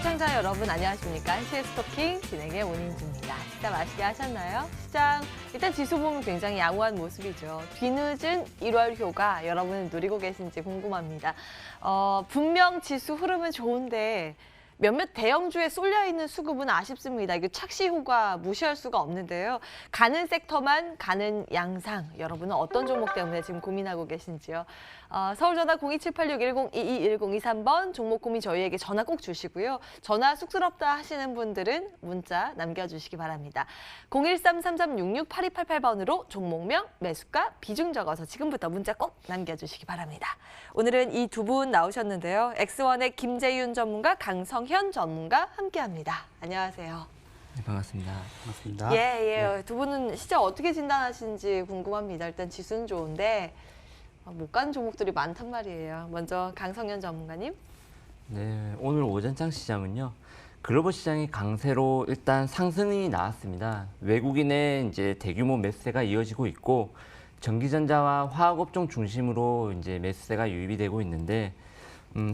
시청자 여러분 안녕하십니까? 한시의 스토킹 진행의 원인주입니다. 식사 맛있게 하셨나요? 시장 일단 지수 보면 굉장히 양호한 모습이죠. 뒤늦은 1월 효과 여러분 누리고 계신지 궁금합니다. 분명 지수 흐름은 좋은데 몇몇 대형주에 쏠려있는 수급은 아쉽습니다. 이거 착시 효과 무시할 수가 없는데요. 가는 섹터만 가는 양상. 여러분은 어떤 종목 때문에 지금 고민하고 계신지요? 서울전화 0278610221023번 종목 고민 저희에게 전화 꼭 주시고요. 전화 쑥스럽다 하시는 분들은 문자 남겨주시기 바랍니다. 013-3366-8288번으로 종목명, 매수가, 비중 적어서 지금부터 문자 꼭 남겨주시기 바랍니다. 오늘은 이 두 분 나오셨는데요. 엑스원의 김재윤 전문가, 강성현 전문가 함께합니다. 안녕하세요. 네, 반갑습니다. 반갑습니다. 예. 두 분은 시장 어떻게 진단하시는지 궁금합니다. 일단 지수는 좋은데 못 가는 종목들이 많단 말이에요. 먼저 강성현 전문가님. 네, 오늘 오전장 시장은요. 글로벌 시장이 강세로 일단 상승이 나왔습니다. 외국인의 이제 대규모 매수세가 이어지고 있고 전기전자와 화학업종 중심으로 이제 매수세가 유입이 되고 있는데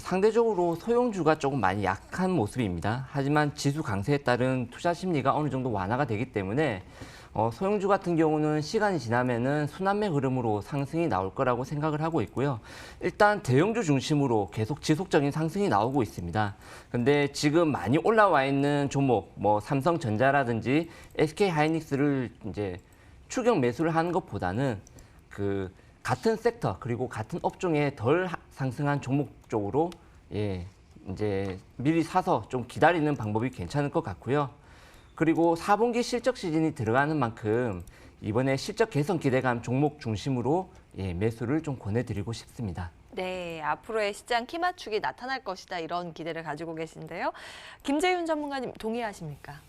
상대적으로 소형주가 조금 많이 약한 모습입니다. 하지만 지수 강세에 따른 투자 심리가 어느 정도 완화가 되기 때문에 소형주 같은 경우는 시간이 지나면은 순환매 흐름으로 상승이 나올 거라고 생각을 하고 있고요. 일단 대형주 중심으로 계속 지속적인 상승이 나오고 있습니다. 근데 지금 많이 올라와 있는 종목, 뭐 삼성전자라든지 SK하이닉스를 이제 추격 매수를 하는 것보다는 그 같은 섹터 그리고 같은 업종에 덜 상승한 종목 쪽으로 이제 미리 사서 좀 기다리는 방법이 괜찮을 것 같고요. 그리고 4분기 실적 시즌이 들어가는 만큼 이번에 실적 개선 기대감 종목 중심으로 매수를 좀 권해드리고 싶습니다. 네, 앞으로의 시장 키 맞추기 나타날 것이다 이런 기대를 가지고 계신데요. 김재윤 전문가님 동의하십니까?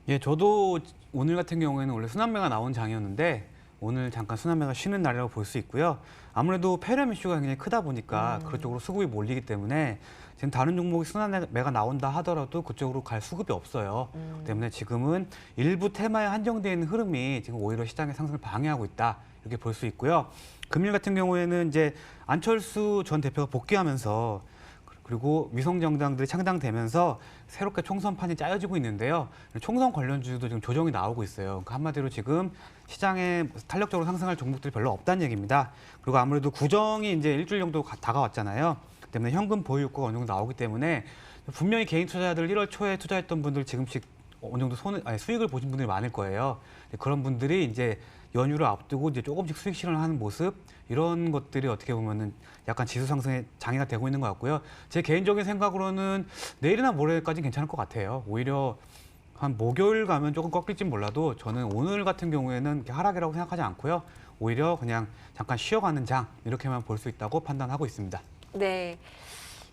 예, 저도 오늘 같은 경우에는 원래 순환매가 나온 장이었는데 오늘 잠깐 순환매가 쉬는 날이라고 볼 수 있고요. 아무래도 폐렴 이슈가 굉장히 크다 보니까 그쪽으로 수급이 몰리기 때문에 지금 다른 종목이 순환매가 나온다 하더라도 그쪽으로 갈 수급이 없어요. 때문에 지금은 일부 테마에 한정되어 있는 흐름이 지금 오히려 시장의 상승을 방해하고 있다 이렇게 볼 수 있고요. 금일 같은 경우에는 이제 안철수 전 대표가 복귀하면서 그리고 위성정당들이 창당되면서 새롭게 총선판이 짜여지고 있는데요. 총선 관련주도 지금 조정이 나오고 있어요. 그러니까 한마디로 지금 시장에 탄력적으로 상승할 종목들이 별로 없다는 얘기입니다. 그리고 아무래도 구정이 이제 일주일 정도 다가왔잖아요. 때문에 현금 보유 효과가 어느 정도 나오기 때문에 분명히 개인 투자자들 1월 초에 투자했던 분들 지금씩 어느 정도 수익을 보신 분들이 많을 거예요. 그런 분들이 이제 연휴를 앞두고 이제 조금씩 수익 실현을 하는 모습 이런 것들이 어떻게 보면은 약간 지수 상승에 장애가 되고 있는 것 같고요. 제 개인적인 생각으로는 내일이나 모레까지는 괜찮을 것 같아요. 오히려 한 목요일 가면 조금 꺾일진 몰라도 저는 오늘 같은 경우에는 하락이라고 생각하지 않고요. 오히려 그냥 잠깐 쉬어가는 장 이렇게만 볼 수 있다고 판단하고 있습니다. 네.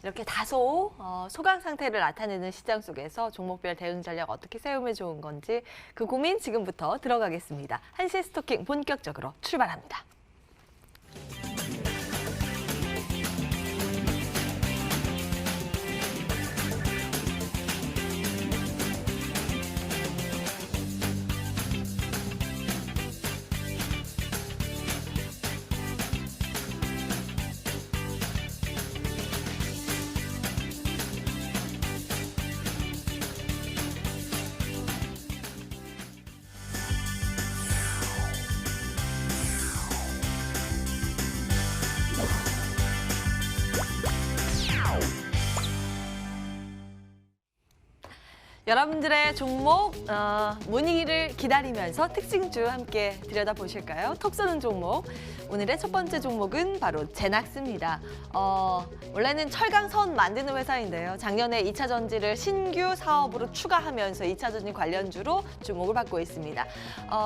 이렇게 다소 소강 상태를 나타내는 시장 속에서 종목별 대응 전략 어떻게 세우면 좋은 건지 그 고민 지금부터 들어가겠습니다. 한시 스토킹 본격적으로 출발합니다. 여러분들의 종목 문의를 기다리면서 특징주 함께 들여다보실까요? 톡 쏘는 종목. 오늘의 첫 번째 종목은 바로 제낙스입니다. 원래는 철강선 만드는 회사인데요. 작년에 2차 전지를 신규 사업으로 추가하면서 2차 전지 관련주로 주목을 받고 있습니다.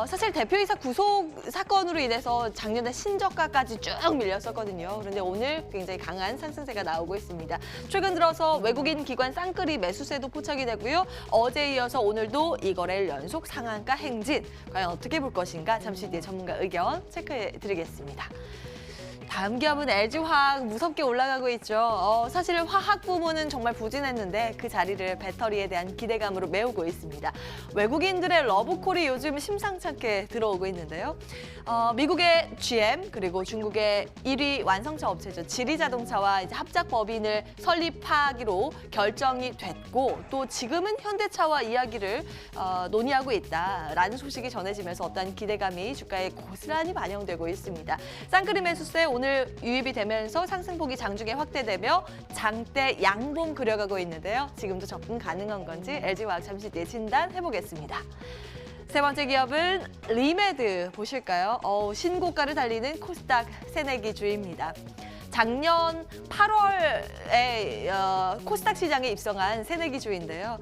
사실 대표이사 구속 사건으로 인해서 작년에 신저가까지 쭉 밀렸었거든요. 그런데 오늘 굉장히 강한 상승세가 나오고 있습니다. 최근 들어서 외국인 기관 쌍끌이 매수세도 포착이 되고요. 어제에 이어서 오늘도 이 거래일 연속 상한가 행진. 과연 어떻게 볼 것인가 잠시 뒤에 전문가 의견 체크해 드리겠습니다. 다음 기업은 LG화학 무섭게 올라가고 있죠. 사실 화학 부문은 정말 부진했는데 그 자리를 배터리에 대한 기대감으로 메우고 있습니다. 외국인들의 러브콜이 요즘 심상찮게 들어오고 있는데요. 미국의 GM 그리고 중국의 1위 완성차 업체죠. 지리자동차와 이제 합작 법인을 설립하기로 결정이 됐고 또 지금은 현대차와 이야기를 논의하고 있다라는 소식이 전해지면서 어떤 기대감이 주가에 고스란히 반영되고 있습니다. 쌍크림 매수세 오늘 유입이 되면서 상승폭이 장중에 확대되며 장대 양봉 그려가고 있는데요. 지금도 접근 가능한 건지 LG화학 잠시 뒤에 진단해보겠습니다. 세 번째 기업은 리메드 보실까요? 신고가를 달리는 코스닥 새내기주입니다. 작년 8월에 코스닥 시장에 입성한 새내기주인데요.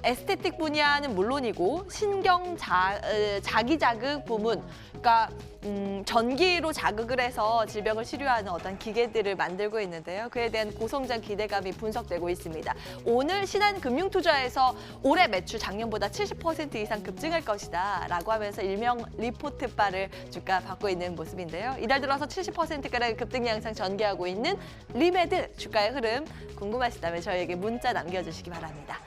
에스테틱 분야는 물론이고 신경 자기 자극 부문, 그러니까 전기로 자극을 해서 질병을 치료하는 어떤 기계들을 만들고 있는데요. 그에 대한 고성장 기대감이 분석되고 있습니다. 오늘 신한금융투자에서 올해 매출 작년보다 70% 이상 급증할 것이다 라고 하면서 일명 리포트바를 주가 받고 있는 모습인데요. 이달 들어서 70%가량 급등 양상 전개하고 있는 리메드 주가의 흐름 궁금하시다면 저희에게 문자 남겨주시기 바랍니다.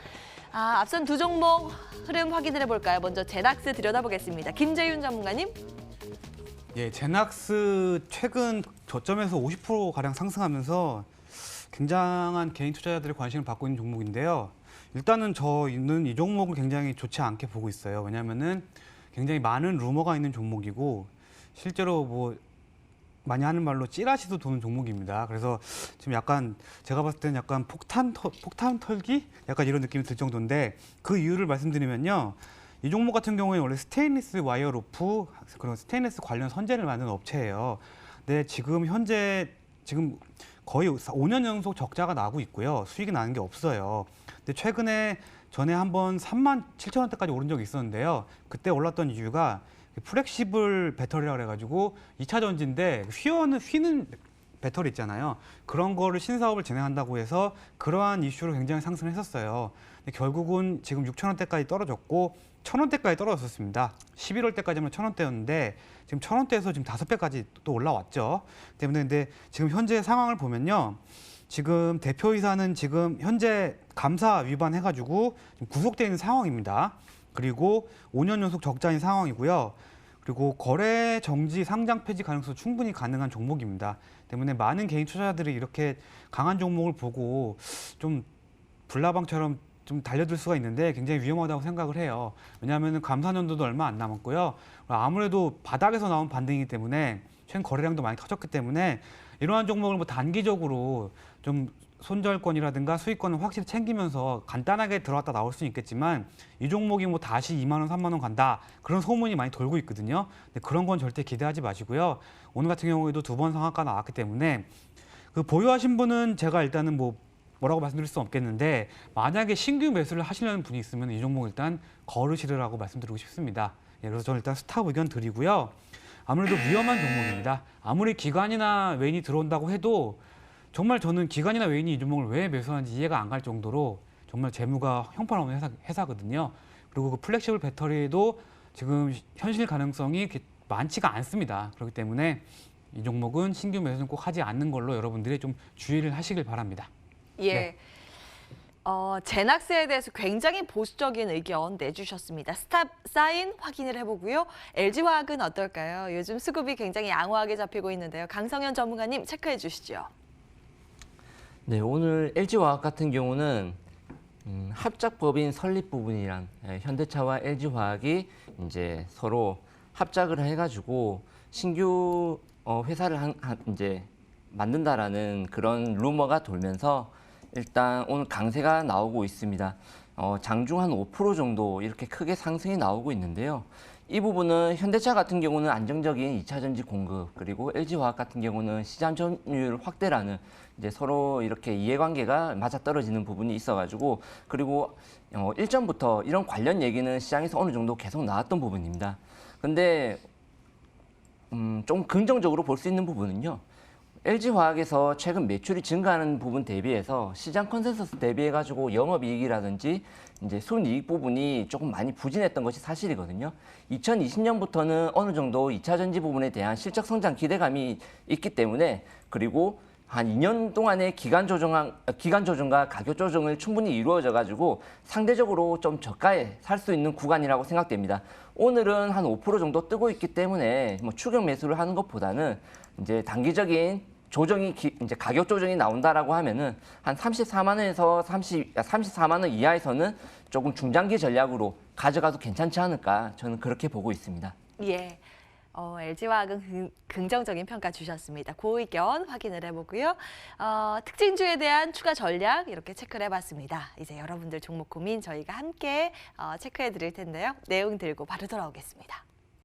앞선 두 종목 흐름 확인을 해볼까요? 먼저 제낙스 들여다보겠습니다. 김재윤 전문가님. 예, 제낙스 최근 저점에서 50%가량 상승하면서 굉장한 개인 투자자들의 관심을 받고 있는 종목인데요. 일단은 저는 이 종목을 굉장히 좋지 않게 보고 있어요. 왜냐하면은 굉장히 많은 루머가 있는 종목이고 실제로 뭐 많이 하는 말로 찌라시도 도는 종목입니다. 그래서 지금 약간 제가 봤을 때는 약간 폭탄 털기? 약간 이런 느낌이 들 정도인데 그 이유를 말씀드리면요. 이 종목 같은 경우에 원래 스테인리스 와이어 로프 그런 스테인리스 관련 선재를 만드는 업체예요. 근데 지금 현재 거의 5년 연속 적자가 나고 있고요. 수익이 나는 게 없어요. 근데 최근에 전에 한번 37,000원대까지 오른 적이 있었는데요. 그때 올랐던 이유가 플렉시블 배터리라고 해가지고 2차 전지인데 휘는 배터리 있잖아요. 그런 거를 신사업을 진행한다고 해서 그러한 이슈로 굉장히 상승했었어요. 근데 결국은 지금 6,000원대까지 떨어졌고 1,000원대까지 떨어졌습니다. 11월 때까지는 1,000원대였는데 지금 1,000원대에서 지금 5배까지 또 올라왔죠. 때문에 근데 지금 현재 상황을 보면요. 지금 대표이사는 지금 현재 감사 위반해가지고 지금 구속되어 있는 상황입니다. 그리고 5년 연속 적자인 상황이고요. 그리고 거래 정지, 상장 폐지 가능성도 충분히 가능한 종목입니다. 때문에 많은 개인 투자자들이 이렇게 강한 종목을 보고 좀 불나방처럼 좀 달려들 수가 있는데 굉장히 위험하다고 생각을 해요. 왜냐하면 감사년도도 얼마 안 남았고요. 아무래도 바닥에서 나온 반등이기 때문에 최근 거래량도 많이 터졌기 때문에 이러한 종목을 뭐 단기적으로 좀 손절권이라든가 수익권을 확실히 챙기면서 간단하게 들어갔다 나올 수는 있겠지만 이 종목이 뭐 다시 2만 원, 3만 원 간다 그런 소문이 많이 돌고 있거든요. 근데 그런 건 절대 기대하지 마시고요. 오늘 같은 경우에도 2번 상한가 나왔기 때문에 그 보유하신 분은 제가 일단은 뭐라고 말씀드릴 수 없겠는데 만약에 신규 매수를 하시려는 분이 있으면 이 종목 일단 거르시라고 말씀드리고 싶습니다. 예, 그래서 저는 일단 스탑 의견 드리고요. 아무래도 위험한 종목입니다. 아무리 기관이나 외인이 들어온다고 해도 정말 저는 기관이나 외인이 이 종목을 왜 매수하는지 이해가 안 갈 정도로 정말 재무가 형편없는 회사거든요. 그리고 그 플렉시블 배터리도 지금 현실 가능성이 많지가 않습니다. 그렇기 때문에 이 종목은 신규 매수는 꼭 하지 않는 걸로 여러분들이 좀 주의를 하시길 바랍니다. 예. 네. 제낙스에 대해서 굉장히 보수적인 의견 내주셨습니다. 스탑 사인 확인을 해보고요. LG화학은 어떨까요? 요즘 수급이 굉장히 양호하게 잡히고 있는데요. 강성현 전문가님 체크해 주시죠. 네, 오늘 LG화학 같은 경우는 합작법인 설립 부분이란 현대차와 LG화학이 이제 서로 합작을 해가지고 신규 회사를 이제 만든다라는 그런 루머가 돌면서 일단 오늘 강세가 나오고 있습니다. 장중 한 5% 정도 이렇게 크게 상승이 나오고 있는데요. 이 부분은 현대차 같은 경우는 안정적인 2차 전지 공급, 그리고 LG화학 같은 경우는 시장 점유율 확대라는 이제 서로 이렇게 이해관계가 맞아떨어지는 부분이 있어가지고, 그리고 일전부터 이런 관련 얘기는 시장에서 어느 정도 계속 나왔던 부분입니다. 근데 좀 긍정적으로 볼 수 있는 부분은요. LG화학에서 최근 매출이 증가하는 부분 대비해서 시장 컨센서스 대비해가지고 영업이익이라든지 이제 순이익 부분이 조금 많이 부진했던 것이 사실이거든요. 2020년부터는 어느 정도 2차 전지 부분에 대한 실적 성장 기대감이 있기 때문에 그리고 한 2년 동안의 기간 조정과 가격 조정을 충분히 이루어져 가지고 상대적으로 좀 저가에 살 수 있는 구간이라고 생각됩니다. 오늘은 한 5% 정도 뜨고 있기 때문에 뭐 추격 매수를 하는 것보다는 이제 단기적인 이제 가격 조정이 나온다라고 하면은 한 34만 원에서 34만 원 이하에서는 조금 중장기 전략으로 가져가도 괜찮지 않을까 저는 그렇게 보고 있습니다. 예. LG화학은 긍정적인 평가 주셨습니다. 그 의견 확인을 해보고요. 특징주에 대한 추가 전략 이렇게 체크를 해봤습니다. 이제 여러분들 종목 고민 저희가 함께 체크해 드릴 텐데요. 내용 들고 바로 돌아오겠습니다.